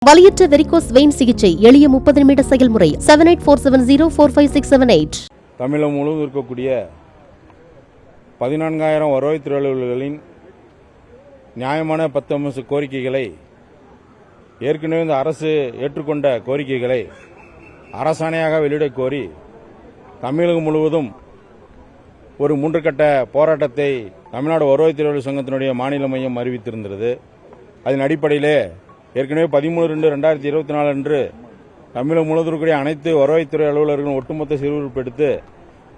வலியற்ற varicose vein சிகிச்சை எளிய 30 நிமிட செயல்முறை 7847045678. தமிழகம் முழுவதும் இருக்கக்கூடிய 14,000 வருவாய்த்துறை அலுவலர்களின் நியாயமான 10 அம்ச கோரிக்கைகளை ஏற்கனவே இந்த அரசு ஏற்றுக்கொண்ட கோரிக்கைகளை அரசாணையாக வெளியிடக் கோரி தமிழகம் முழுவதும் ஒரு 3 கட்ட போராட்டத்தை தமிழ்நாடு வருவாய்த்துறை சங்கத்தினுடைய மாநில மையம் அறிவித்திருந்தது. அதன் அடிப்படையிலே ஏற்கனவே 13/2/2024 அன்று தமிழகம் முழுவதும் இருக்கக்கூடிய அனைத்து வருவாய்த்துறை அலுவலர்களும் ஒட்டுமொத்த சீர்குலைப்பு எடுத்து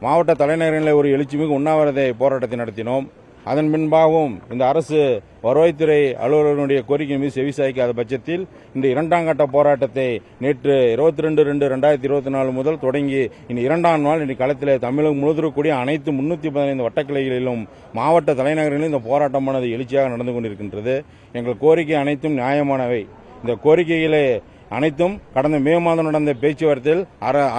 மாவட்ட தலைநகரங்களில் ஒரு எழுச்சிமிகு உண்ணாவிரத போராட்டத்தை நடத்தினோம். அதன் பின்பாகவும் இந்த அரசு வருவாய்த்துறை அலுவலர்களுடைய கோரிக்கை மீது செவிசாய்க்காத பட்சத்தில் இந்த 2ஆம் கட்ட போராட்டத்தை நேற்று 22/2/2024 முதல் தொடங்கி இந்த 2ஆம் நாள் இன்று களத்தில் தமிழகம் முழுவதும் கூடிய அனைத்து 315 வட்டக்கிளைகளிலும் மாவட்ட தலைநகரங்களிலும் இந்த போராட்டமானது எழுச்சியாக நடந்து கொண்டிருக்கின்றது. எங்கள் கோரிக்கை அனைத்தும் நியாயமானவை. இந்த கோரிக்கைகளை அனைத்தும் கடந்த மே மாதம் நடந்த பேச்சுவார்த்தையில்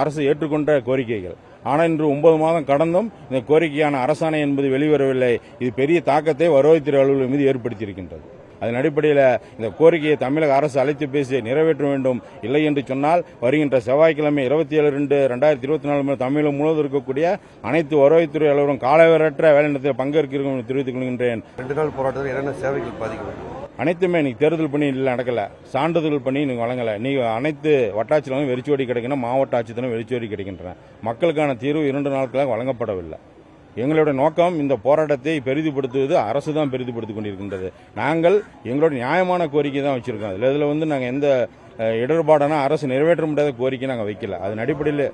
அரசு ஏற்றுக்கொண்ட கோரிக்கைகள். ஆனால் இன்று 9 மாதம் கடந்தும் இந்த கோரிக்கையான அரசாணை என்பது வெளிவரவில்லை. இது பெரிய தாக்கத்தை வருவாய்த்துறை அலுவலர்கள் மீது ஏற்படுத்தியிருக்கின்றது. அதன் அடிப்படையில் இந்த கோரிக்கையை தமிழக அரசு அழைத்து பேசி நிறைவேற்ற வேண்டும். இல்லை என்று சொன்னால் வருகின்ற செவ்வாய்க்கிழமை 27/2/2024 தமிழகம் முழுவதும் இருக்கக்கூடிய அனைத்து வருவாய்த்துறை அலுவலரும் காலவரையற்ற வேலைநிலையத்தில் பங்கேற்கிறோம் தெரிவித்துக் கொள்கின்றேன். 2 நாள் போராட்டத்தில் என்னென்ன சேவைகள் பாதிக்கும்? அனைத்துமே நீ தேர்தல் பண்ணி நடக்கல, சான்றிதழ் பண்ணி நீங்க வழங்கல. நீ அனைத்து வட்டாட்சியர்களும் வெறிச்சோடி கிடைக்கின்றன, மாவட்ட ஆட்சித்தரும் வெறிச்சோடி கிடைக்கின்றன. மக்களுக்கான தீர்வு 2 நாட்களாக வழங்கப்படவில்லை. எங்களுடைய நோக்கம் இந்த போராட்டத்தை பெரிதுபடுத்துவது அரசு தான் பெரிதுபடுத்திக் கொண்டிருக்கின்றது. நாங்கள் எங்களுடைய நியாயமான கோரிக்கை தான் வச்சிருக்கோம். இதில் நாங்கள் எந்த இடர்பாடான அரசு நிறைவேற்ற முடியாத கோரிக்கை நாங்கள் வைக்கல. அதன் அடிப்படையில்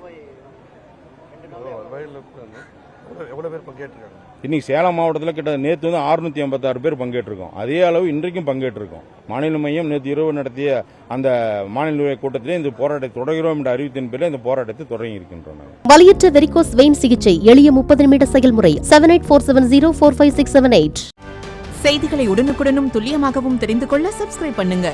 எவ்வளவு பேர் பங்கேற்றிருக்காங்க? இன்னைக்கு சேலம் மாவட்டத்தில் கிட்ட நேற்று 686 பேர் பங்கேற்றிருக்கோம். அதே அளவு இன்றைக்கும் பங்கேற்றிருக்கோம். மாநில மையம் நேற்று இரவு நடத்திய அந்த மாநில கூட்டத்திலே இந்த போராட்டத்தை தொடர்கிறோம் என்ற அறிவித்தின் பேரில் இந்த போராட்டத்தை தொடங்கி இருக்கின்றோம். வலியற்ற வெரிகோஸ் வெயின் சிகிச்சை எளிய 30 நிமிட செயல்முறை 7847045678. செய்திகளை உடனுக்குடனும் துல்லியமாகவும் தெரிந்து கொள்ள சப்ஸ்கிரைப் பண்ணுங்க.